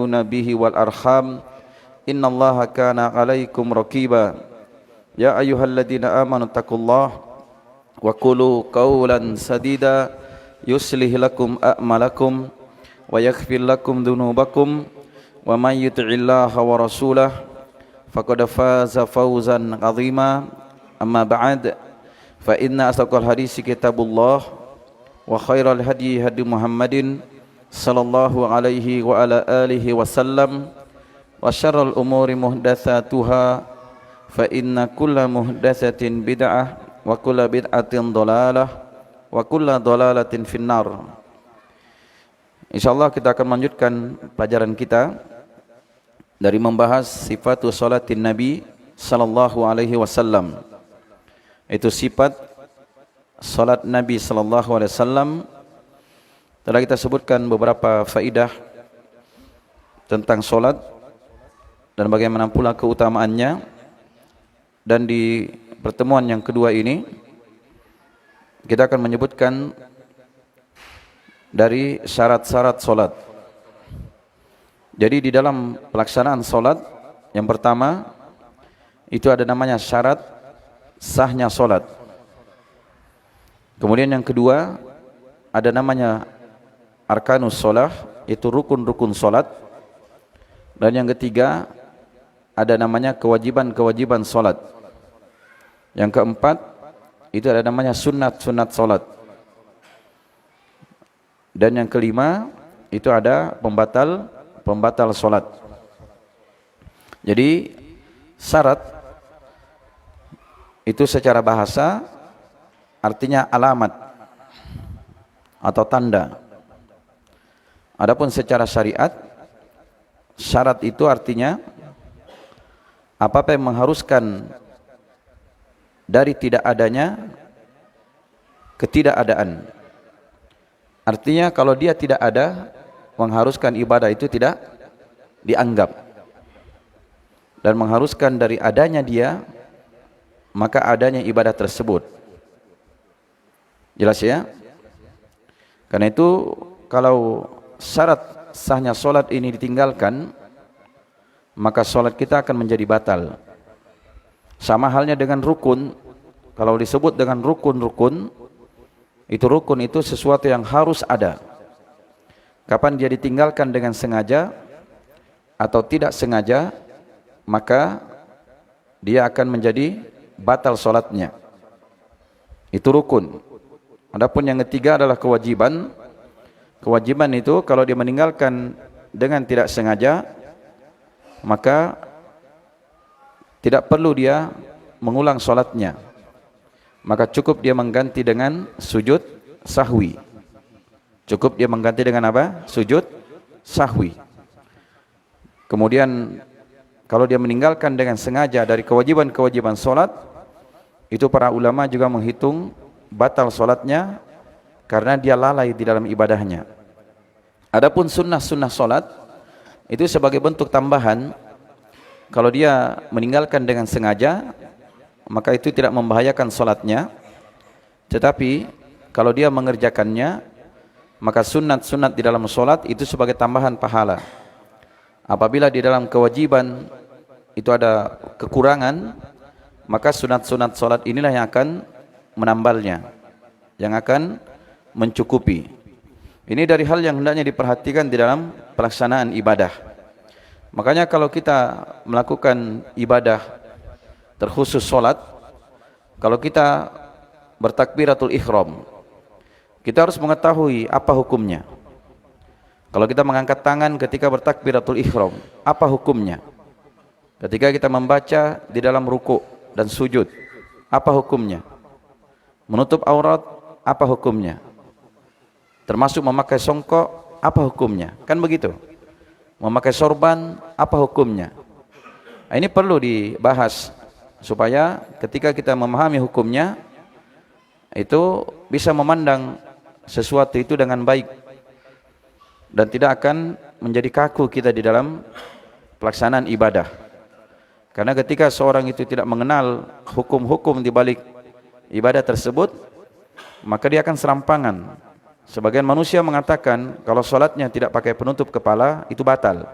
به والأرحام إن الله كان عليكم رقيبا يا أيها الذين آمنوا اتقوا الله وقولوا قولا سديدا يصلح لكم أعمالكم ويغفر لكم ذنوبكم ومن يطع الله ورسوله فقد فاز فوزا عظيما أما بعد فإن أصدق الحديث كتاب الله وخير الهدي هدي محمد صلى الله عليه وعلى آله وسلم وشر الأمور محدثاتها فإن كل محدثة بدعة وكل بدعة ضلالة وكل ضلالة في النار. Insyaallah kita akan melanjutkan pelajaran kita dari membahas sifatus salatin Nabi sallallahu alaihi wasallam. Itu sifat salat Nabi sallallahu alaihi wasallam. Telah kita sebutkan beberapa faidah tentang salat dan bagaimana pula keutamaannya. Dan di pertemuan yang kedua ini kita akan menyebutkan dari syarat-syarat salat. Jadi di dalam pelaksanaan salat yang pertama itu ada namanya syarat sahnya salat. Kemudian yang kedua ada namanya arkanus shalah, itu rukun-rukun salat. Dan yang ketiga ada namanya kewajiban-kewajiban salat. Yang keempat itu ada namanya sunat-sunat salat. Dan yang kelima itu ada pembatal salat. Jadi syarat itu secara bahasa artinya alamat atau tanda. Adapun secara syariat, syarat itu artinya apa-apa yang mengharuskan dari tidak adanya ketidakadaan. Artinya kalau dia tidak ada, mengharuskan ibadah itu tidak dianggap. Dan mengharuskan dari adanya dia, maka adanya ibadah tersebut. Jelas ya? Karena itu kalau syarat sahnya solat ini ditinggalkan, maka solat kita akan menjadi batal. Sama halnya dengan rukun. Kalau disebut dengan rukun-rukun, itu rukun itu sesuatu yang harus ada. Kapan dia ditinggalkan dengan sengaja atau tidak sengaja, maka dia akan menjadi batal solatnya. Itu rukun. Adapun yang ketiga adalah kewajiban. Kewajiban itu kalau dia meninggalkan dengan tidak sengaja, maka tidak perlu dia mengulang solatnya. Maka cukup dia mengganti dengan sujud sahwi. Cukup dia mengganti dengan apa? Sujud sahwi. Kemudian kalau dia meninggalkan dengan sengaja dari kewajiban-kewajiban solat, itu para ulama juga menghitung batal solatnya karena dia lalai di dalam ibadahnya. Adapun sunnah-sunnah solat itu sebagai bentuk tambahan. Kalau dia meninggalkan dengan sengaja, maka itu tidak membahayakan solatnya. Tetapi kalau dia mengerjakannya, maka sunat-sunat di dalam solat itu sebagai tambahan pahala. Apabila di dalam kewajiban itu ada kekurangan, maka sunat-sunat solat inilah yang akan menambalnya, yang akan mencukupi. Ini dari hal yang hendaknya diperhatikan di dalam pelaksanaan ibadah. Makanya kalau kita melakukan ibadah terkhusus solat, kalau kita bertakbiratul ihram, kita harus mengetahui apa hukumnya. Kalau kita mengangkat tangan ketika bertakbiratul ihram, apa hukumnya? Ketika kita membaca di dalam ruku dan sujud, apa hukumnya? Menutup aurat, apa hukumnya? Termasuk memakai songkok, apa hukumnya? Kan begitu. Memakai sorban, apa hukumnya? Nah, ini perlu dibahas supaya ketika kita memahami hukumnya, itu bisa memandang sesuatu itu dengan baik dan tidak akan menjadi kaku kita di dalam pelaksanaan ibadah. Karena ketika seorang itu tidak mengenal hukum-hukum di balik ibadah tersebut, maka dia akan serampangan. Sebagian manusia mengatakan kalau sholatnya tidak pakai penutup kepala itu batal.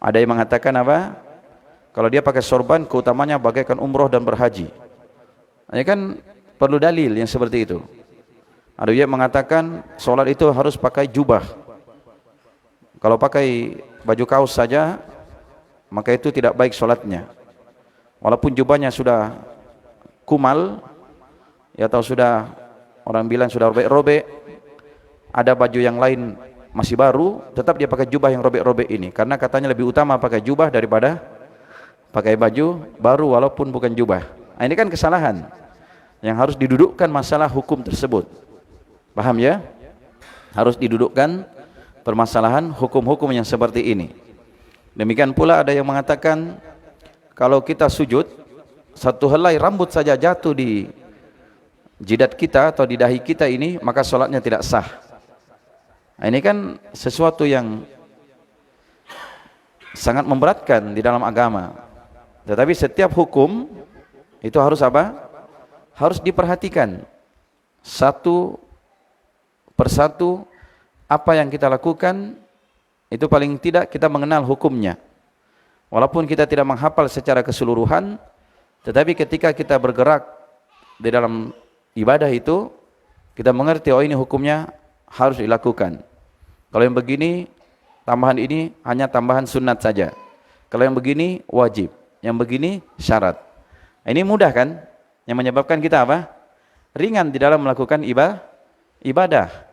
Ada yang mengatakan apa? Kalau dia pakai sorban, keutamanya bagaikan umroh dan berhaji. Ini kan perlu dalil yang seperti itu. Ada yang mengatakan sholat itu harus pakai jubah. Kalau pakai baju kaos saja, maka itu tidak baik sholatnya. Walaupun jubahnya sudah kumal, ya atau sudah orang bilang sudah robek-robek, ada baju yang lain masih baru, tetap dia pakai jubah yang robek-robek ini. Karena katanya lebih utama pakai jubah daripada pakai baju baru walaupun bukan jubah. Nah, ini kan kesalahan yang harus didudukkan masalah hukum tersebut. Paham ya? Harus didudukkan permasalahan hukum-hukum yang seperti ini. Demikian pula ada yang mengatakan kalau kita sujud, satu helai rambut saja jatuh di jidat kita atau di dahi kita ini, maka sholatnya tidak sah. Nah, ini kan sesuatu yang sangat memberatkan di dalam agama. Tetapi setiap hukum itu harus apa? Harus diperhatikan satu persatu. Apa yang kita lakukan itu paling tidak kita mengenal hukumnya. Walaupun kita tidak menghafal secara keseluruhan, tetapi ketika kita bergerak di dalam ibadah itu, kita mengerti, oh ini hukumnya harus dilakukan. Kalau yang begini, tambahan ini hanya tambahan sunat saja. Kalau yang begini, wajib. Yang begini, syarat. Ini mudah kan? Yang menyebabkan kita apa? Ringan di dalam melakukan ibadah.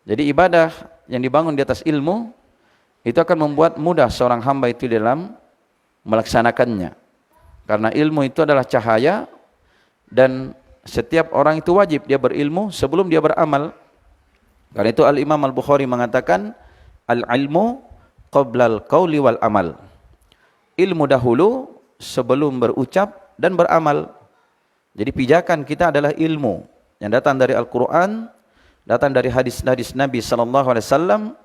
Jadi ibadah yang dibangun di atas ilmu, itu akan membuat mudah seorang hamba itu dalam melaksanakannya. Karena ilmu itu adalah cahaya, dan setiap orang itu wajib dia berilmu sebelum dia beramal. Karena itu Al-Imam Al-Bukhari mengatakan, al-ilmu qoblal qawli wal amal. Ilmu dahulu sebelum berucap dan beramal. Jadi pijakan kita adalah ilmu yang datang dari Al-Quran, datang dari hadis-hadis Nabi SAW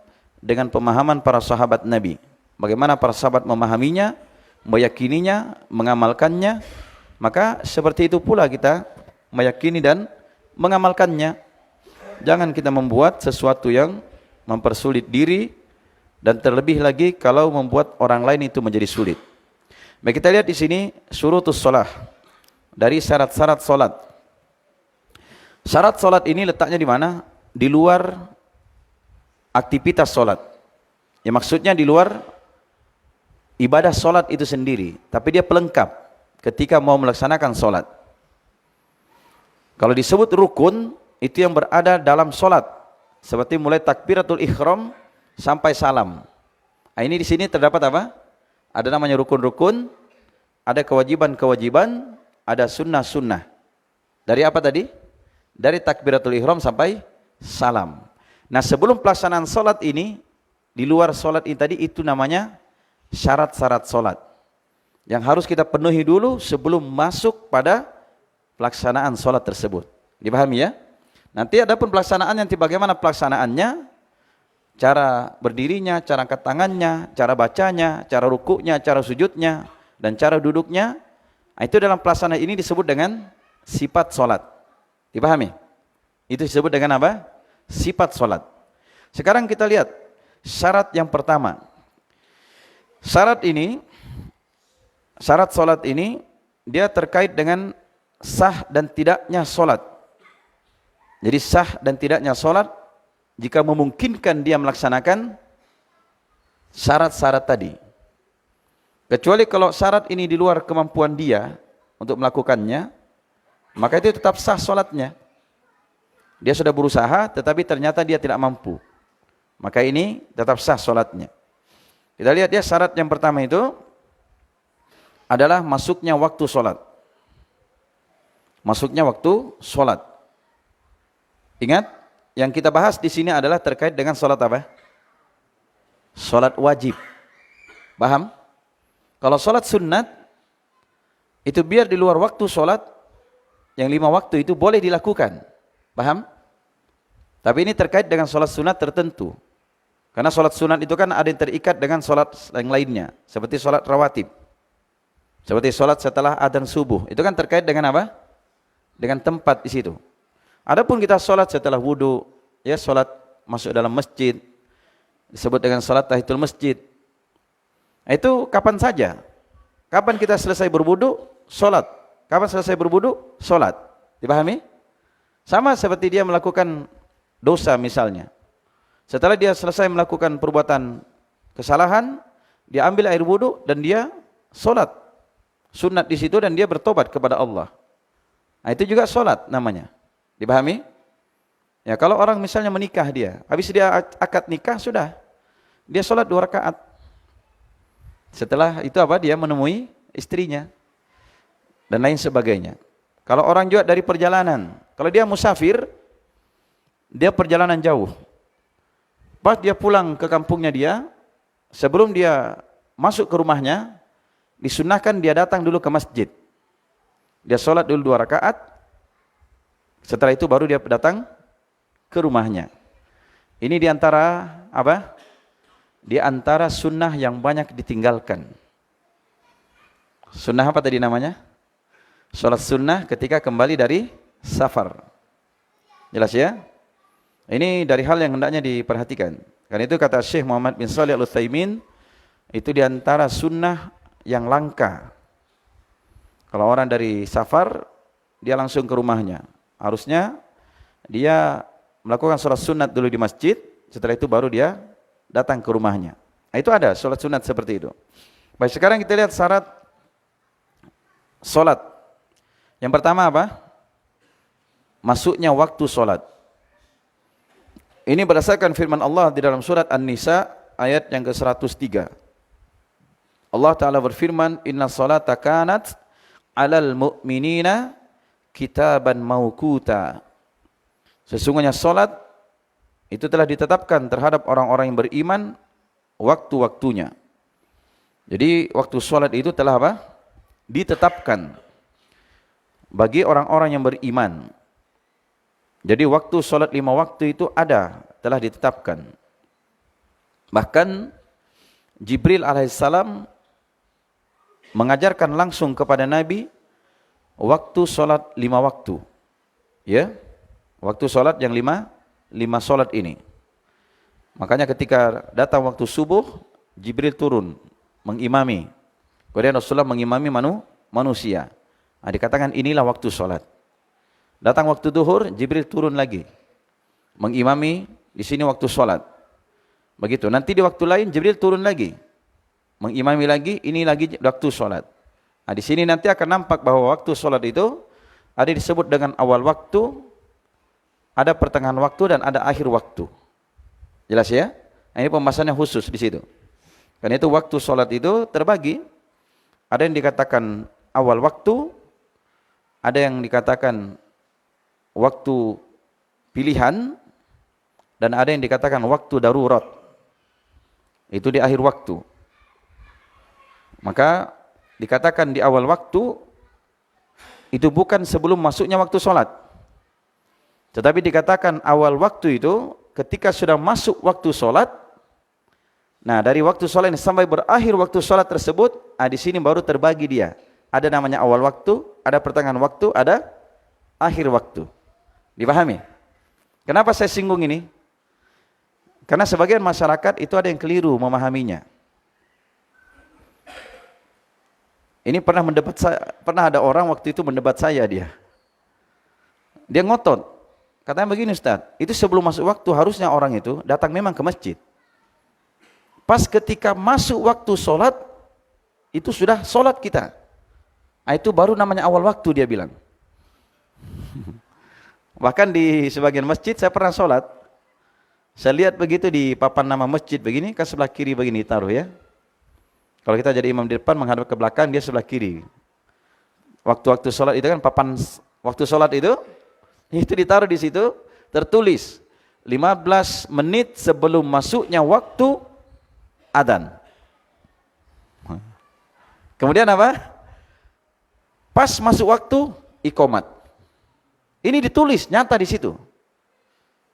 dengan pemahaman para sahabat Nabi. Bagaimana para sahabat memahaminya, meyakininya, mengamalkannya, maka seperti itu pula kita meyakini dan mengamalkannya. Jangan kita membuat sesuatu yang mempersulit diri, dan terlebih lagi kalau membuat orang lain itu menjadi sulit. Baik, kita lihat di sini syurutus shalah, dari syarat-syarat salat. Syarat salat ini letaknya di mana? Di luar aktivitas salat. Ya, maksudnya di luar ibadah salat itu sendiri, tapi dia pelengkap ketika mau melaksanakan salat. Kalau disebut rukun, itu yang berada dalam salat, seperti mulai takbiratul ihram sampai salam. Nah, ini di sini terdapat apa? Ada namanya rukun-rukun, ada kewajiban-kewajiban, ada sunnah-sunnah. Dari apa tadi? Dari takbiratul ihram sampai salam. Nah, sebelum pelaksanaan salat ini, di luar salat ini tadi, itu namanya syarat-syarat salat yang harus kita penuhi dulu sebelum masuk pada pelaksanaan salat tersebut. Dipahami ya? Nanti ada pun pelaksanaan, nanti bagaimana pelaksanaannya, cara berdirinya, cara angkat tangannya, cara bacanya, cara rukuknya, cara sujudnya, dan cara duduknya. Nah, itu dalam pelaksanaan ini disebut dengan sifat salat. Dipahami? Itu disebut dengan apa? Sifat salat. Sekarang kita lihat syarat yang pertama. Syarat salat ini dia terkait dengan sah dan tidaknya salat. Jadi sah dan tidaknya salat jika memungkinkan dia melaksanakan syarat-syarat tadi. Kecuali kalau syarat ini di luar kemampuan dia untuk melakukannya, maka itu tetap sah salatnya. Dia sudah berusaha tetapi ternyata dia tidak mampu, maka ini tetap sah salatnya. Kita lihat ya, syarat yang pertama itu adalah masuknya waktu salat. Masuknya waktu salat. Ingat, yang kita bahas di sini adalah terkait dengan salat apa? Salat wajib. Paham? Kalau salat sunat itu biar di luar waktu salat, yang 5 waktu itu boleh dilakukan. Paham? Tapi ini terkait dengan salat sunat tertentu. Karena salat sunat itu kan ada yang terikat dengan salat yang lainnya, seperti salat rawatib. Seperti salat setelah adzan subuh, itu kan terkait dengan apa? Dengan tempat di situ. Adapun kita salat setelah wudu, ya salat masuk dalam masjid, disebut dengan salat tahiyatul masjid. Itu kapan saja. Kapan kita selesai berwudu, sholat. Kapan selesai berwudu, sholat. Dipahami? Sama seperti dia melakukan dosa misalnya. Setelah dia selesai melakukan perbuatan kesalahan, dia ambil air wudu dan dia sholat. Sunat di situ dan dia bertobat kepada Allah. Nah, itu juga sholat namanya. Dipahami? Ya, kalau orang misalnya menikah dia, habis dia akad nikah sudah, dia sholat 2 rakaat. Setelah itu apa? Dia menemui istrinya dan lain sebagainya. Kalau orang juga dari perjalanan, kalau dia musafir, dia perjalanan jauh. Pas dia pulang ke kampungnya dia, sebelum dia masuk ke rumahnya, disunnahkan dia datang dulu ke masjid. Dia sholat dulu 2 rakaat, setelah itu baru dia datang ke rumahnya. Ini diantara apa? Di antara sunnah yang banyak ditinggalkan. Sunnah apa tadi namanya? Sholat sunnah ketika kembali dari safar. Jelas ya? Ini dari hal yang hendaknya diperhatikan. Karena itu kata Syekh Muhammad bin Shalih Al-Utsaimin, itu di antara sunnah yang langka. Kalau orang dari safar, dia langsung ke rumahnya. Harusnya dia melakukan sholat sunat dulu di masjid, setelah itu baru dia datang ke rumahnya. Nah, itu ada sholat sunat seperti itu. Baik, sekarang kita lihat syarat sholat. Yang pertama apa? Masuknya waktu sholat. Ini berdasarkan firman Allah di dalam surat An-Nisa ayat yang ke-103. Allah Ta'ala berfirman, Inna sholata kanat alal mu'minina kitaban mauquta. Sesungguhnya sholat itu telah ditetapkan terhadap orang-orang yang beriman waktu-waktunya. Jadi waktu sholat itu telah apa? Ditetapkan bagi orang-orang yang beriman. Jadi waktu sholat 5 waktu itu ada, telah ditetapkan. Bahkan Jibril alaihissalam mengajarkan langsung kepada Nabi waktu sholat 5 waktu. Ya, waktu sholat yang 5 sholat ini. Makanya ketika datang waktu subuh, Jibril turun mengimami. Kemudian Rasulullah mengimami manusia. Nah, dikatakan inilah waktu sholat. Datang waktu duhur, Jibril turun lagi mengimami, di sini waktu sholat. Begitu. Nanti di waktu lain Jibril turun lagi mengimami lagi, ini lagi waktu sholat. Nah, di sini nanti akan nampak bahwa waktu sholat itu ada disebut dengan awal waktu, ada pertengahan waktu dan ada akhir waktu. Jelas ya? Nah, ini pembahasannya khusus di situ. Karena itu waktu sholat itu terbagi. Ada yang dikatakan awal waktu, ada yang dikatakan waktu pilihan, dan ada yang dikatakan waktu darurat. Itu di akhir waktu. Maka dikatakan di awal waktu itu bukan sebelum masuknya waktu sholat. Tetapi dikatakan awal waktu itu ketika sudah masuk waktu sholat. Nah, dari waktu sholat ini sampai berakhir waktu sholat tersebut, di sini baru terbagi dia. Ada namanya awal waktu, ada pertengahan waktu, ada akhir waktu. Dipahami? Kenapa saya singgung ini? Karena sebagian masyarakat itu ada yang keliru memahaminya. Ini pernah ada orang waktu itu mendebat saya dia. Dia ngotot. Katanya begini, Ustaz, itu sebelum masuk waktu harusnya orang itu datang memang ke masjid. Pas ketika masuk waktu sholat, itu sudah sholat kita. Nah, itu baru namanya awal waktu dia bilang. Bahkan di sebagian masjid saya pernah sholat. Saya lihat begitu di papan nama masjid begini, kan sebelah kiri begini taruh ya. Kalau kita jadi imam di depan menghadap ke belakang, dia sebelah kiri. Waktu-waktu sholat itu kan papan waktu sholat itu ditaruh di situ, tertulis 15 menit sebelum masuknya waktu adzan. Kemudian apa? Pas masuk waktu iqamat. Ini ditulis nyata di situ.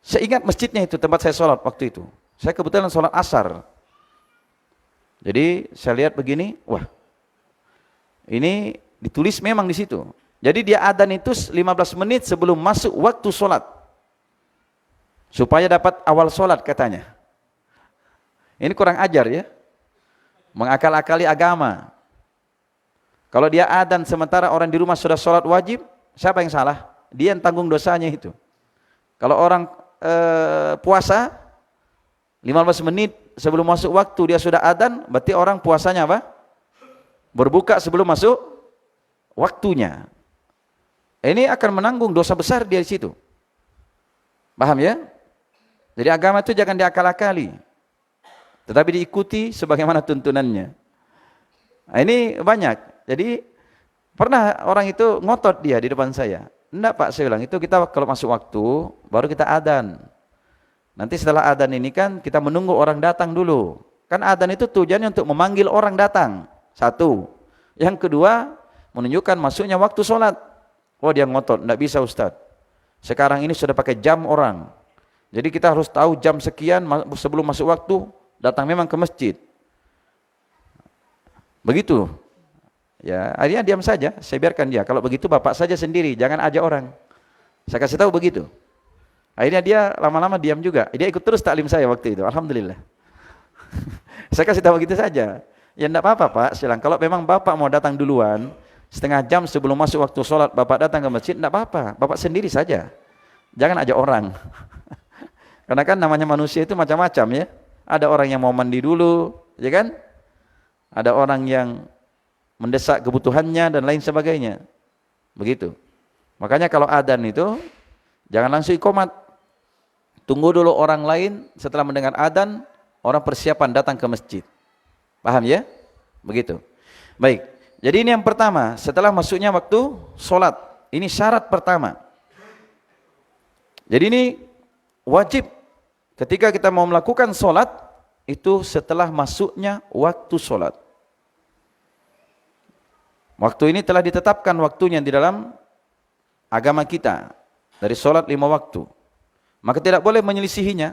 Saya ingat masjidnya itu tempat saya sholat waktu itu. Saya kebetulan sholat asar. Jadi saya lihat begini, wah, ini ditulis memang di situ. Jadi dia adzan itu 15 menit sebelum masuk waktu sholat, supaya dapat awal sholat katanya. Ini kurang ajar ya. mengakal-akali agama. Kalau dia adzan sementara orang di rumah sudah sholat wajib, siapa yang salah? Dia yang tanggung dosanya itu. Kalau orang puasa 15 menit sebelum masuk waktu dia sudah adzan, berarti orang puasanya apa? Berbuka sebelum masuk waktunya. Ini akan menanggung dosa besar dia di situ. Paham ya? Jadi agama itu jangan diakal-akali, tetapi diikuti sebagaimana tuntunannya. Nah, ini banyak. Jadi pernah orang itu ngotot dia di depan saya. Enggak Pak, saya bilang, itu kita kalau masuk waktu baru kita adzan. Nanti setelah adzan ini kan kita menunggu orang datang dulu. Kan adzan itu tujuannya untuk memanggil orang datang. Satu. Yang kedua, menunjukkan masuknya waktu sholat. Oh dia ngotot, enggak bisa Ustaz. Sekarang ini sudah pakai jam orang. Jadi kita harus tahu jam sekian sebelum masuk waktu, datang memang ke masjid. Begitu. Ya, akhirnya diam saja, saya biarkan dia. Kalau begitu bapak saja sendiri, jangan ajak orang. Saya kasih tahu begitu. Akhirnya dia lama-lama diam juga. Dia ikut terus taklim saya waktu itu. Alhamdulillah. Saya kasih tahu begitu saja. Ya enggak apa-apa Pak, silang. Kalau memang bapak mau datang duluan, setengah jam sebelum masuk waktu sholat, bapak datang ke masjid, enggak apa-apa. Bapak sendiri saja. Jangan ajak orang. Karena kan namanya manusia itu macam-macam ya. Ada orang yang mau mandi dulu, ya kan? Ada orang yang mendesak kebutuhannya dan lain sebagainya. Begitu. Makanya kalau adzan itu jangan langsung iqomat. Tunggu dulu orang lain, setelah mendengar adzan, orang persiapan datang ke masjid. Paham ya? Begitu. Baik. Jadi ini yang pertama, setelah masuknya waktu sholat. Ini syarat pertama. Jadi ini wajib ketika kita mau melakukan sholat, itu setelah masuknya waktu sholat. Waktu ini telah ditetapkan waktunya di dalam agama kita. Dari sholat 5 waktu. Maka tidak boleh menyelisihinya.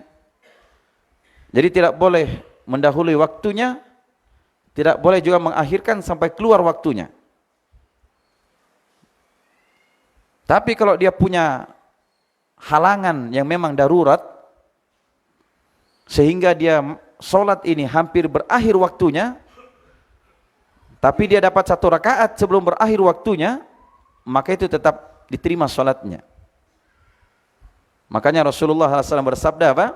Jadi tidak boleh mendahului waktunya. Tidak boleh juga mengakhirkan sampai keluar waktunya. Tapi kalau dia punya halangan yang memang darurat, sehingga dia sholat ini hampir berakhir waktunya, tapi dia dapat 1 rakaat sebelum berakhir waktunya, maka itu tetap diterima sholatnya. Makanya Rasulullah SAW bersabda apa?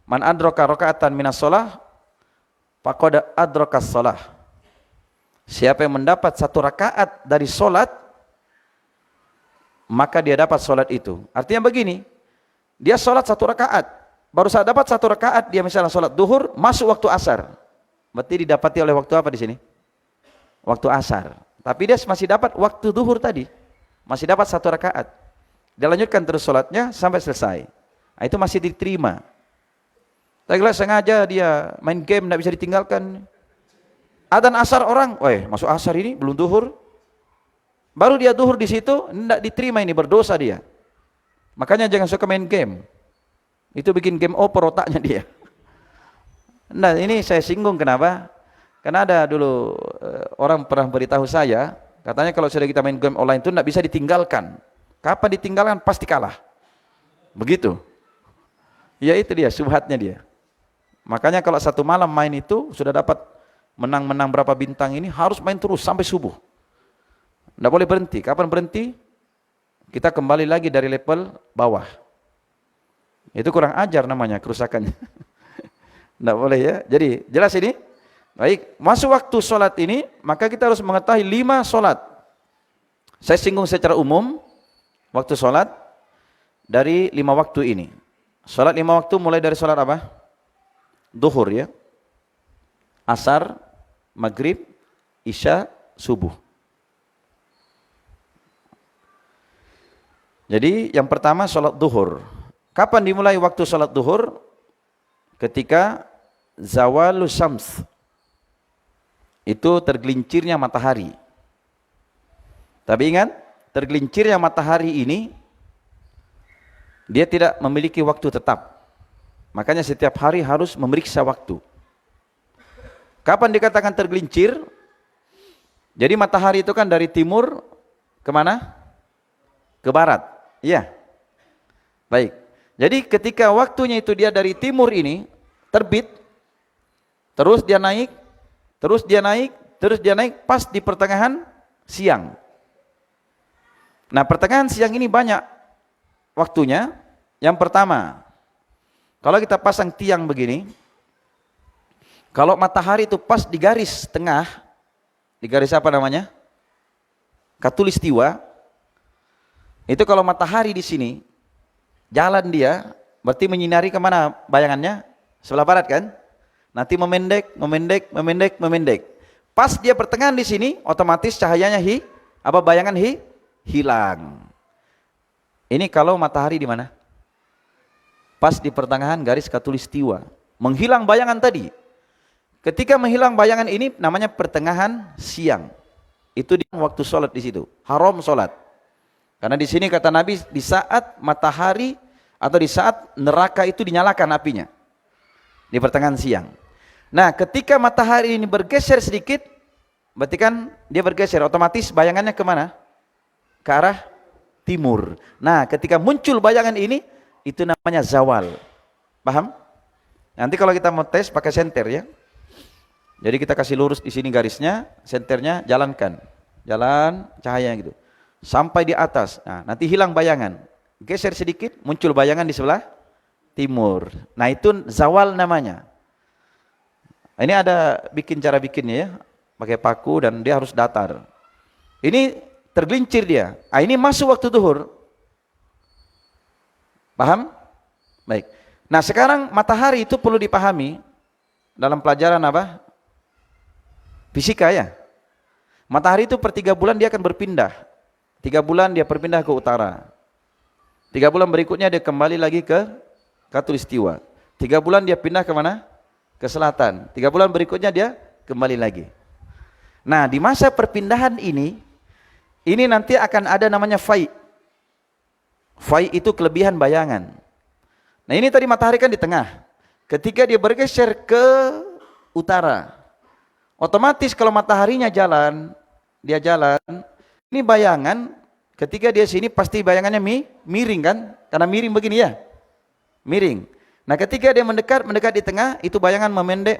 Man adraka rakaatan minas sholah, faqad adrakas sholah. Siapa yang mendapat 1 rakaat dari sholat, maka dia dapat sholat itu. Artinya begini, dia sholat 1 rakaat, baru saat dapat 1 rakaat, dia misalnya sholat duhur, masuk waktu asar. Berarti didapati oleh waktu apa di sini? Waktu asar. Tapi dia masih dapat waktu duhur tadi. Masih dapat 1 rakaat. Dia lanjutkan terus sholatnya sampai selesai. Nah, itu masih diterima. Tapi kalau sengaja dia main game, tidak bisa ditinggalkan. Adzan asar orang, masuk asar ini belum duhur. Baru dia duhur di situ, tidak diterima, ini berdosa dia. Makanya jangan suka main game. Itu bikin game over otaknya dia. Nah ini saya singgung kenapa? Karena ada dulu orang pernah beritahu saya, katanya kalau sudah kita main game online itu tidak bisa ditinggalkan. Kapan ditinggalkan pasti kalah. Begitu. Ya itu dia, subhatnya dia. Makanya kalau 1 malam main itu sudah dapat menang-menang berapa bintang ini, harus main terus sampai subuh. Tidak boleh berhenti. Kapan berhenti? Kita kembali lagi dari level bawah. Itu kurang ajar namanya kerusakannya. Tidak boleh ya. Jadi jelas ini. Baik, masuk waktu sholat ini, maka kita harus mengetahui 5 sholat. Saya singgung secara umum, waktu sholat dari 5 waktu ini. Sholat 5 waktu mulai dari sholat apa? Duhur ya. Asar, maghrib, isya, subuh. Jadi yang pertama sholat duhur. Kapan dimulai waktu sholat duhur? Ketika zawalus syams. Itu tergelincirnya matahari. Tapi ingat, tergelincirnya matahari ini dia tidak memiliki waktu tetap. Makanya setiap hari harus memeriksa waktu. Kapan dikatakan tergelincir? Jadi matahari itu kan dari timur kemana? Ke barat. Iya. Baik. Jadi ketika waktunya itu dia dari timur ini terbit, terus dia naik terus dia naik pas di pertengahan siang. Nah, pertengahan siang ini banyak waktunya. Yang pertama, kalau kita pasang tiang begini, kalau matahari itu pas di garis tengah, di garis apa namanya? Khatulistiwa. Itu kalau matahari di sini, jalan dia, berarti menyinari kemana bayangannya? Sebelah barat kan? Nanti memendek, memendek, memendek, memendek. Pas dia pertengahan di sini, otomatis cahayanya bayangan hilang. Ini kalau matahari di mana? Pas di pertengahan garis khatulistiwa. Menghilang bayangan tadi. Ketika menghilang bayangan ini namanya pertengahan siang. Itu di waktu sholat di situ. Haram sholat. Karena di sini kata Nabi, di saat matahari atau di saat neraka itu dinyalakan apinya. Di pertengahan siang. Nah, ketika matahari ini bergeser sedikit, berarti kan dia bergeser, otomatis bayangannya kemana? Ke arah timur. Nah, ketika muncul bayangan ini, itu namanya zawal. Paham? Nanti kalau kita mau tes pakai senter ya. Jadi kita kasih lurus di sini garisnya, senternya jalankan. Jalan cahaya gitu. Sampai di atas. Nah, nanti hilang bayangan. Geser sedikit, muncul bayangan di sebelah timur. Nah, itu zawal namanya. Ini ada cara bikinnya ya. Pakai paku dan dia harus datar. Ini tergelincir dia. Ah, ini masuk waktu zuhur. Paham? Baik. Nah, sekarang matahari itu perlu dipahami dalam pelajaran apa? Fisika ya. Matahari itu per 3 bulan dia akan berpindah. 3 bulan dia berpindah ke utara. 3 bulan berikutnya dia kembali lagi ke khatulistiwa. 3 bulan dia pindah ke mana? Ke selatan. 3 bulan berikutnya dia kembali lagi. Nah, di masa perpindahan ini nanti akan ada namanya fai. Fai itu kelebihan bayangan. Nah, ini tadi matahari kan di tengah. Ketika dia bergeser ke utara, otomatis kalau mataharinya dia jalan, ini bayangan ketika dia sini pasti bayangannya miring kan? Karena miring begini ya. Miring. Nah, ketika dia mendekat di tengah, itu bayangan memendek.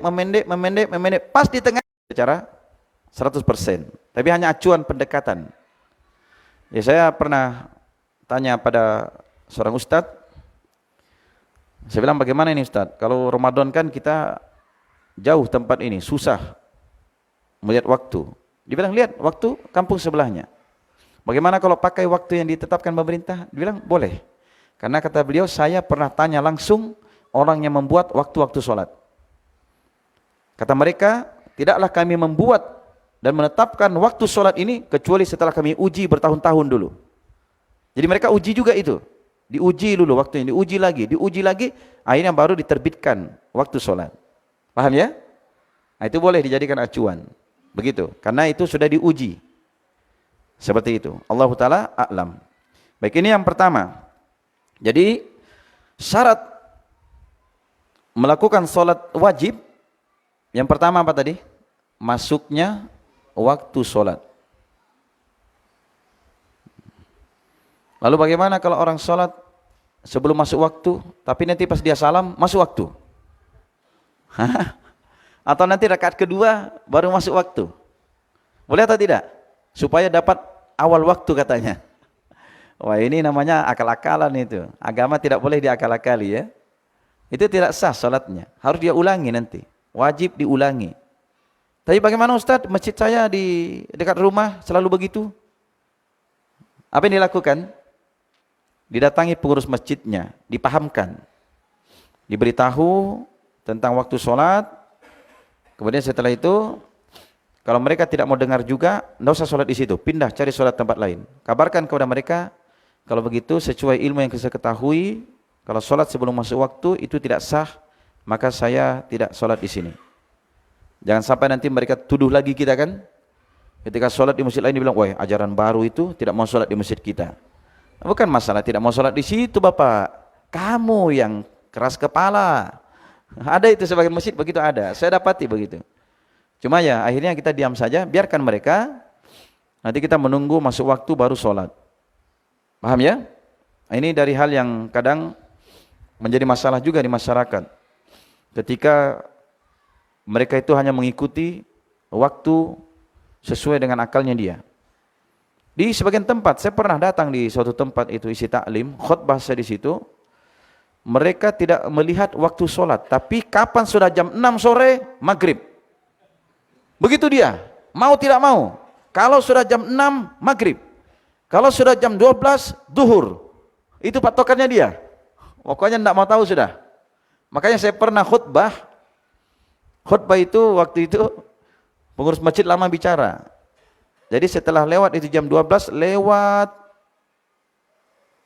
Pas di tengah secara 100%. Tapi hanya acuan pendekatan. Ya, saya pernah tanya pada seorang ustadz. Saya bilang, bagaimana ini ustadz? Kalau Ramadan kan kita jauh tempat ini, susah melihat waktu. Dia bilang, lihat waktu kampung sebelahnya. Bagaimana kalau pakai waktu yang ditetapkan pemerintah? Dia bilang, boleh. Karena kata beliau, saya pernah tanya langsung orang yang membuat waktu-waktu sholat. Kata mereka, tidaklah kami membuat dan menetapkan waktu sholat ini kecuali setelah kami uji bertahun-tahun dulu. Jadi mereka uji juga itu. Diuji dulu waktunya, diuji lagi, akhirnya baru diterbitkan waktu sholat. Paham ya? Nah, itu boleh dijadikan acuan. Begitu, karena itu sudah diuji. Seperti itu. Allah Ta'ala a'lam. Baik, ini yang pertama. Jadi syarat melakukan sholat wajib, yang pertama apa tadi? Masuknya waktu sholat. Lalu bagaimana kalau orang sholat sebelum masuk waktu, tapi nanti pas dia salam masuk waktu? Atau nanti rakaat kedua baru masuk waktu? Boleh atau tidak? Supaya dapat awal waktu katanya. Wah, ini namanya akal-akalan itu. Agama tidak boleh diakal-akali ya. Itu tidak sah salatnya. Harus dia ulangi nanti. Wajib diulangi. Tapi bagaimana Ustaz? Masjid saya di dekat rumah selalu begitu. Apa yang dilakukan? Didatangi pengurus masjidnya, dipahamkan. Diberitahu tentang waktu sholat. Kemudian setelah itu, kalau mereka tidak mau dengar juga, tidak usah sholat di situ. Pindah, cari sholat tempat lain. Kabarkan kepada mereka, kalau begitu sesuai ilmu yang saya ketahui, kalau sholat sebelum masuk waktu itu tidak sah, maka saya tidak sholat di sini. Jangan sampai nanti mereka tuduh lagi kita kan. Ketika sholat di masjid lain dibilang, wah ajaran baru itu tidak mau sholat di masjid kita. Bukan masalah tidak mau sholat di situ Bapak. Kamu yang keras kepala. Ada itu sebagian masjid begitu ada. Saya dapati begitu. Cuma ya akhirnya kita diam saja, biarkan mereka. Nanti kita menunggu masuk waktu baru sholat. Paham ya? Ini dari hal yang kadang menjadi masalah juga di masyarakat. Ketika mereka itu hanya mengikuti waktu sesuai dengan akalnya dia. Di sebagian tempat, saya pernah datang di suatu tempat itu isi taklim, khutbah saya di situ. Mereka tidak melihat waktu sholat, tapi kapan sudah jam 6 sore, maghrib. Begitu dia, mau tidak mau. Kalau sudah jam 6, maghrib. Kalau sudah jam 12, duhur. Itu patokannya dia. Pokoknya tidak mau tahu sudah. Makanya saya pernah khutbah. Khutbah itu waktu itu pengurus masjid lama bicara. Jadi setelah lewat itu jam 12, lewat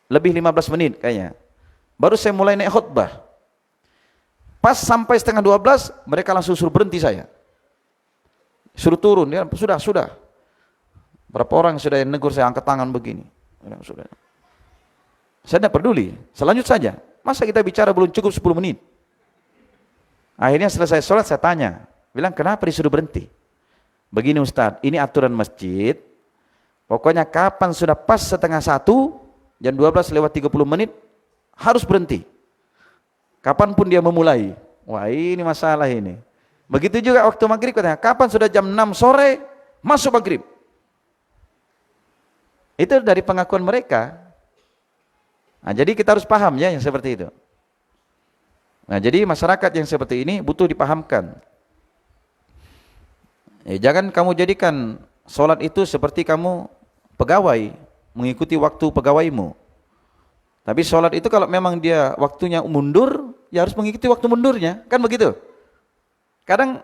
lebih 15 menit kayaknya. Baru saya mulai naik khutbah. Pas sampai setengah 12, mereka langsung suruh berhenti saya. Suruh turun, ya sudah. Berapa orang sudah yang negur saya angkat tangan begini. Sudah. Saya tidak peduli, selanjut saja. Masa kita bicara belum cukup 10 menit? Akhirnya selesai sholat saya tanya, bilang kenapa disuruh berhenti? Begini Ustadz, ini aturan masjid, pokoknya kapan sudah pas setengah 1, jam 12 lewat 30 menit, harus berhenti. Kapanpun dia memulai. Wah ini masalah ini. Begitu juga waktu maghrib katanya, kapan sudah jam 6 sore, masuk maghrib. Itu dari pengakuan mereka. Nah, jadi kita harus paham ya yang seperti itu. Nah, jadi masyarakat yang seperti ini butuh dipahamkan. Jangan kamu jadikan sholat itu seperti kamu pegawai, mengikuti waktu pegawaimu. Tapi sholat itu kalau memang dia waktunya mundur, ya harus mengikuti waktu mundurnya, kan begitu? Kadang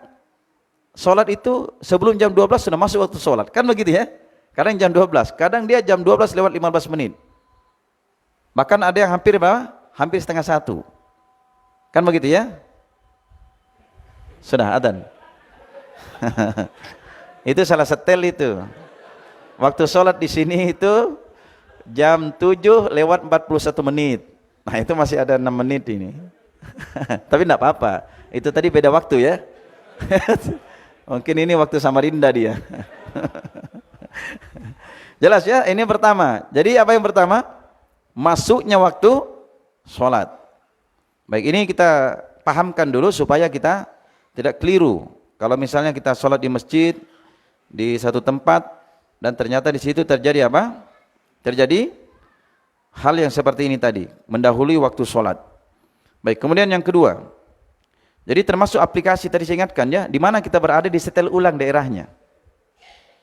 sholat itu sebelum jam 12 sudah masuk waktu sholat, kan begitu ya? Kadang jam 12, kadang dia jam 12 lewat 15 menit. Bahkan ada yang hampir berapa? Hampir setengah 1. Kan begitu ya? Sudah adzan. Itu salah setel itu. Waktu sholat di sini itu jam 7 lewat 41 menit. Nah itu masih ada 6 menit ini. Tapi enggak apa-apa. Itu tadi beda waktu ya. Mungkin ini waktu Samarinda dia. Jelas ya, ini pertama. Jadi apa yang pertama? Masuknya waktu sholat. Baik, ini kita pahamkan dulu supaya kita tidak keliru. Kalau misalnya kita sholat di masjid, di satu tempat, dan ternyata di situ terjadi apa? Terjadi hal yang seperti ini tadi, mendahului waktu sholat. Baik, kemudian yang kedua. Jadi termasuk aplikasi tadi saya ingatkan ya, di mana kita berada di setel ulang daerahnya.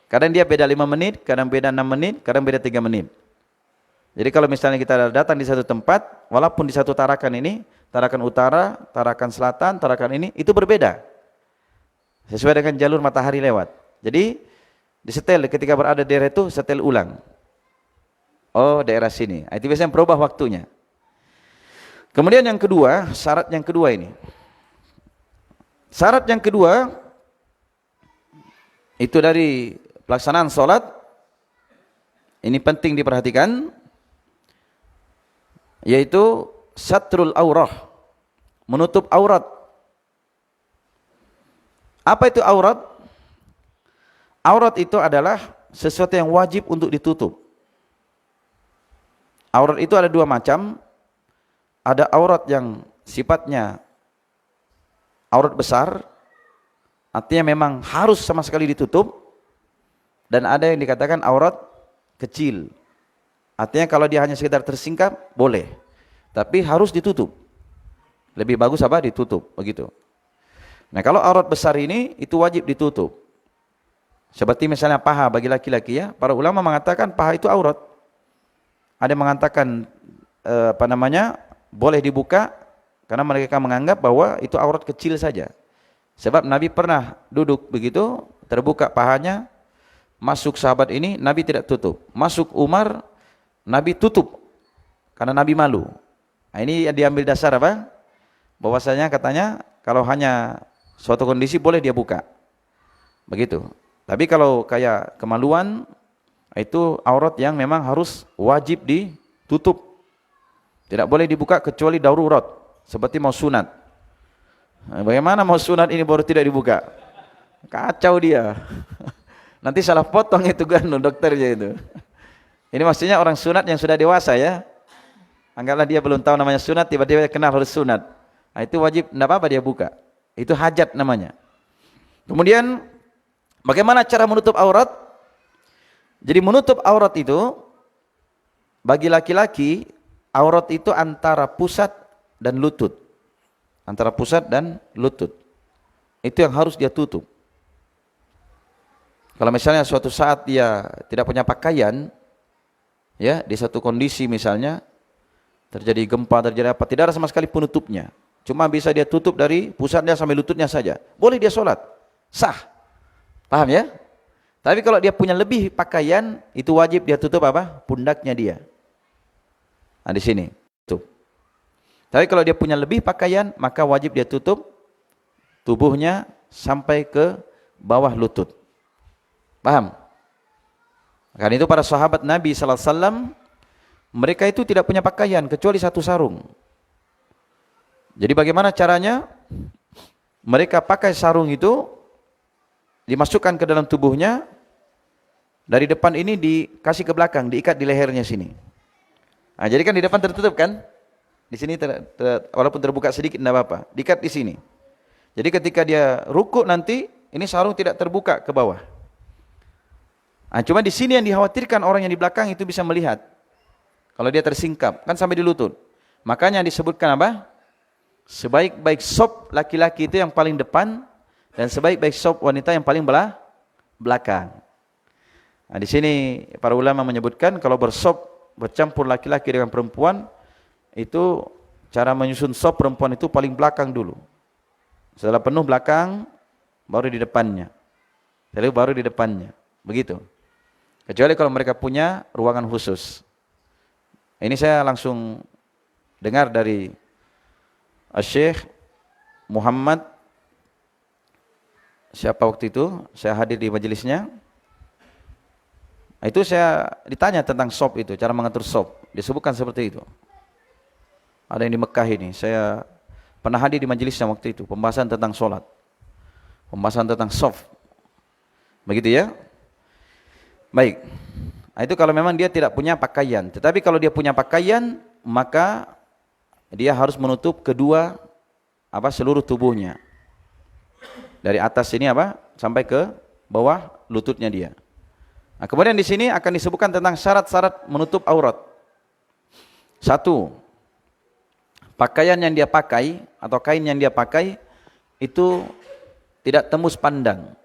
Kadang dia beda 5 menit, kadang beda 6 menit, kadang beda 3 menit. Jadi kalau misalnya kita datang di satu tempat, walaupun di satu tarakan ini, tarakan utara, tarakan selatan, tarakan ini, itu berbeda. Sesuai dengan jalur matahari lewat. Jadi disetel ketika berada di daerah itu, setel ulang. Oh daerah sini. Itu biasanya berubah waktunya. Kemudian yang kedua, syarat yang kedua ini. Syarat yang kedua, itu dari pelaksanaan sholat, ini penting diperhatikan, yaitu satrul aurah, menutup aurat. Apa itu aurat? Aurat itu adalah sesuatu yang wajib untuk ditutup. Aurat itu ada 2 macam. Ada aurat yang sifatnya aurat besar, artinya memang harus sama sekali ditutup. Dan ada yang dikatakan aurat kecil. Artinya kalau dia hanya sekedar tersingkap, boleh. Tapi harus ditutup. Lebih bagus apa? Ditutup, begitu. Nah kalau aurat besar ini, itu wajib ditutup. Seperti misalnya paha bagi laki-laki ya, para ulama mengatakan paha itu aurat. Ada yang mengatakan boleh dibuka, karena mereka menganggap bahwa itu aurat kecil saja. Sebab Nabi pernah duduk begitu, terbuka pahanya, masuk sahabat ini, Nabi tidak tutup. Masuk Umar, Nabi tutup, karena Nabi malu. Nah, ini diambil dasar apa? Bahwasanya katanya, kalau hanya suatu kondisi boleh dia buka. Begitu. Tapi kalau kayak kemaluan, itu aurat yang memang harus wajib ditutup. Tidak boleh dibuka kecuali darurat, seperti mau sunat. Nah, bagaimana mau sunat ini baru tidak dibuka? Kacau dia. Nanti salah potong itu kan dokternya itu. Ini maksudnya orang sunat yang sudah dewasa ya. Anggaplah dia belum tahu namanya sunat, tiba-tiba kenal harus sunat. Nah, itu wajib, tidak apa-apa dia buka. Itu hajat namanya. Kemudian Bagaimana cara menutup aurat? Jadi menutup aurat itu, bagi laki-laki, aurat itu antara pusat dan lutut. Antara pusat dan lutut. Itu yang harus dia tutup. Kalau misalnya suatu saat dia tidak punya pakaian, ya, di satu kondisi misalnya, terjadi gempa, terjadi apa, tidak ada sama sekali penutupnya. Cuma bisa dia tutup dari pusatnya sampai lututnya saja. Boleh dia sholat, sah. Paham ya? Tapi kalau dia punya lebih pakaian, itu wajib dia tutup apa? Pundaknya dia. Nah di sini, tutup. Tapi kalau dia punya lebih pakaian, maka wajib dia tutup tubuhnya sampai ke bawah lutut. Paham? Karena itu para sahabat Nabi SAW, mereka itu tidak punya pakaian kecuali satu sarung. Jadi bagaimana caranya? Mereka pakai sarung itu, dimasukkan ke dalam tubuhnya, dari depan ini dikasih ke belakang, diikat di lehernya sini. Nah, jadi kan di depan tertutup kan? Di sini walaupun terbuka sedikit tidak apa-apa, diikat di sini. Jadi ketika dia rukuk nanti, ini sarung tidak terbuka ke bawah. Nah, cuma di sini yang dikhawatirkan orang yang di belakang itu bisa melihat. Kalau dia tersingkap, kan sampai di lutut. Makanya disebutkan apa? Sebaik-baik sop laki-laki itu yang paling depan, dan sebaik-baik sop wanita yang paling belakang. Nah, di sini para ulama menyebutkan kalau bercampur laki-laki dengan perempuan, itu cara menyusun sop perempuan itu paling belakang dulu. Setelah penuh belakang, baru di depannya. Lalu baru di depannya. Begitu. Kecuali kalau mereka punya ruangan khusus. Ini saya langsung dengar dari Syekh Muhammad, siapa waktu itu, saya hadir di majelisnya. Itu saya ditanya tentang sop itu, cara mengatur sop. Disebutkan seperti itu. Ada yang di Mekah ini, saya pernah hadir di majelisnya waktu itu, pembahasan tentang sholat. Pembahasan tentang sop. Begitu ya. Baik, nah, itu kalau memang dia tidak punya pakaian. Tetapi kalau dia punya pakaian, maka dia harus menutup kedua seluruh tubuhnya. Dari atas ini sampai ke bawah lututnya dia. Nah, kemudian di sini akan disebutkan tentang syarat-syarat menutup aurat. 1. Pakaian yang dia pakai atau kain yang dia pakai itu tidak tembus pandang.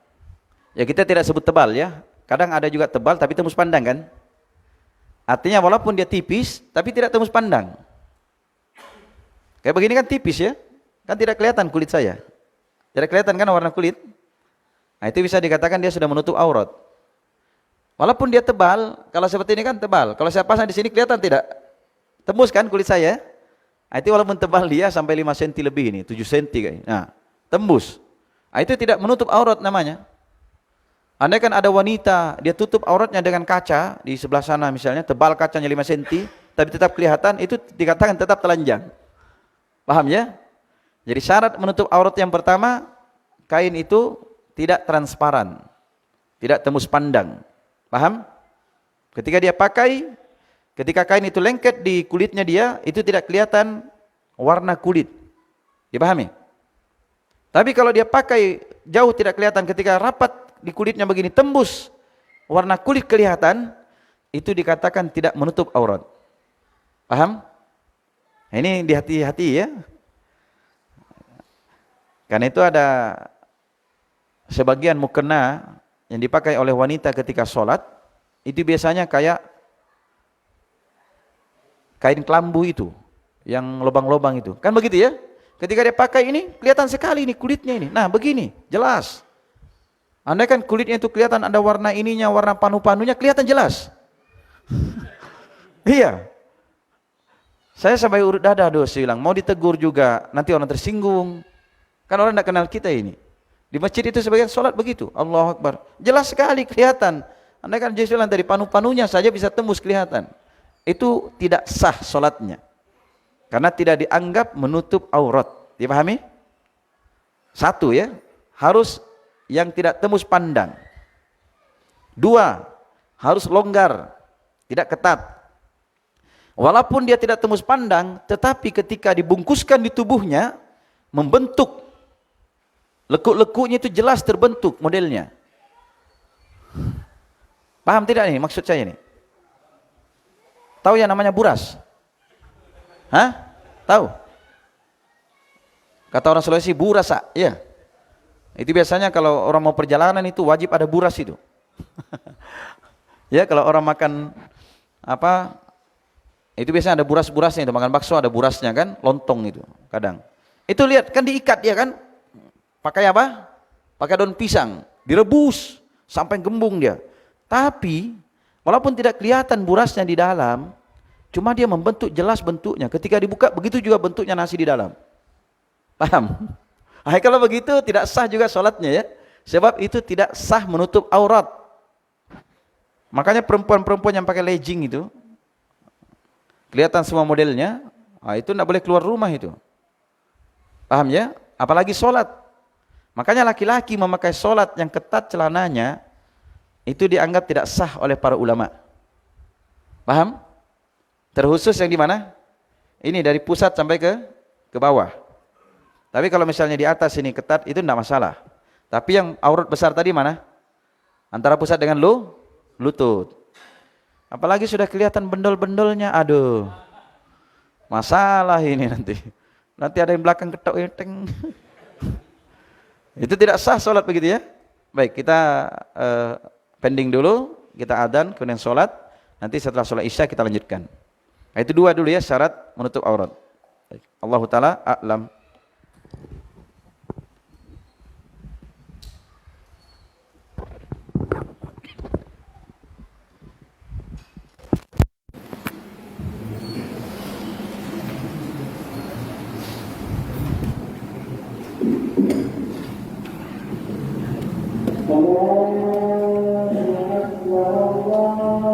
Ya, kita tidak sebut tebal ya. Kadang ada juga tebal tapi tembus pandang kan? Artinya walaupun dia tipis tapi tidak tembus pandang. Kayak begini kan tipis ya? Kan tidak kelihatan kulit saya. Tidak kelihatan kan warna kulit? Nah, itu bisa dikatakan dia sudah menutup aurat. Walaupun dia tebal, kalau seperti ini kan tebal. Kalau saya pasang di sini kelihatan tidak? Tembus kan kulit saya? Nah, itu walaupun tebal dia sampai 5 cm lebih ini, 7 cm kayaknya. Nah, tembus. Nah, itu tidak menutup aurat namanya. Andai kan ada wanita, dia tutup auratnya dengan kaca di sebelah sana misalnya, tebal kacanya 5 cm, tapi tetap kelihatan, itu dikatakan tetap telanjang. Paham ya? Jadi syarat menutup aurat yang pertama, kain itu tidak transparan, tidak tembus pandang. Paham? Ketika dia pakai, ketika kain itu lengket di kulitnya dia, itu tidak kelihatan warna kulit. Dipahami? Tapi kalau dia pakai jauh tidak kelihatan, ketika rapat di kulitnya begini tembus warna kulit kelihatan, itu dikatakan tidak menutup aurat. Paham? Nah, ini dihati-hati ya. Karena itu ada sebagian mukena yang dipakai oleh wanita ketika sholat, itu biasanya kayak kain kelambu itu, yang lubang-lubang itu. Kan begitu ya? Ketika dia pakai ini, kelihatan sekali ini kulitnya ini. Nah begini, jelas. Andai kan kulitnya itu kelihatan ada warna ininya, warna panu-panunya, kelihatan jelas. Iya. Saya sampai urut dada bilang, mau ditegur juga, nanti orang tersinggung. Kan orang tidak kenal kita ini. Di masjid itu sebagian sholat begitu. Allahu Akbar. Jelas sekali kelihatan. Andai kan dia bilang dari panu-panunya saja bisa tembus kelihatan. Itu tidak sah sholatnya. Karena tidak dianggap menutup aurat. Dipahami? 1 ya, harus yang tidak tembus pandang. 2, harus longgar, tidak ketat. Walaupun dia tidak tembus pandang, tetapi ketika dibungkuskan di tubuhnya, membentuk lekuk-lekuknya itu jelas terbentuk modelnya. Paham tidak nih maksud saya ini? Tahu yang namanya buras? Hah? Tahu? Kata orang Sulawesi burasa, iya. Itu biasanya kalau orang mau perjalanan itu wajib ada buras itu. Ya, kalau orang makan apa? Itu biasanya ada buras-burasnya itu, makan bakso ada burasnya kan, lontong itu kadang. Itu lihat kan diikat ya kan? Pakai apa? Pakai daun pisang, direbus sampai gembung dia. Tapi walaupun tidak kelihatan burasnya di dalam, cuma dia membentuk jelas bentuknya. Ketika dibuka begitu juga bentuknya nasi di dalam. Paham? Nah, kalau begitu tidak sah juga sholatnya ya. Sebab itu tidak sah menutup aurat. Makanya perempuan-perempuan yang pakai legging itu kelihatan semua modelnya, nah itu tidak boleh keluar rumah itu. Paham ya? Apalagi sholat. Makanya laki-laki memakai sholat yang ketat celananya itu dianggap tidak sah oleh para ulama. Paham? Terkhusus yang di mana? Ini dari pusat sampai ke bawah. Tapi kalau misalnya di atas ini ketat itu tidak masalah. Tapi yang aurat besar tadi mana? Antara pusat dengan lutut. Apalagi sudah kelihatan bendol-bendolnya, aduh. Masalah ini nanti. Nanti ada yang belakang ketok teng. Itu tidak sah sholat begitu ya. Baik, kita pending dulu, kita adzan kemudian sholat. Nanti setelah sholat isya kita lanjutkan. Nah, itu dua dulu ya syarat menutup aurat. Allahu taala a'lam. الله أكبر الله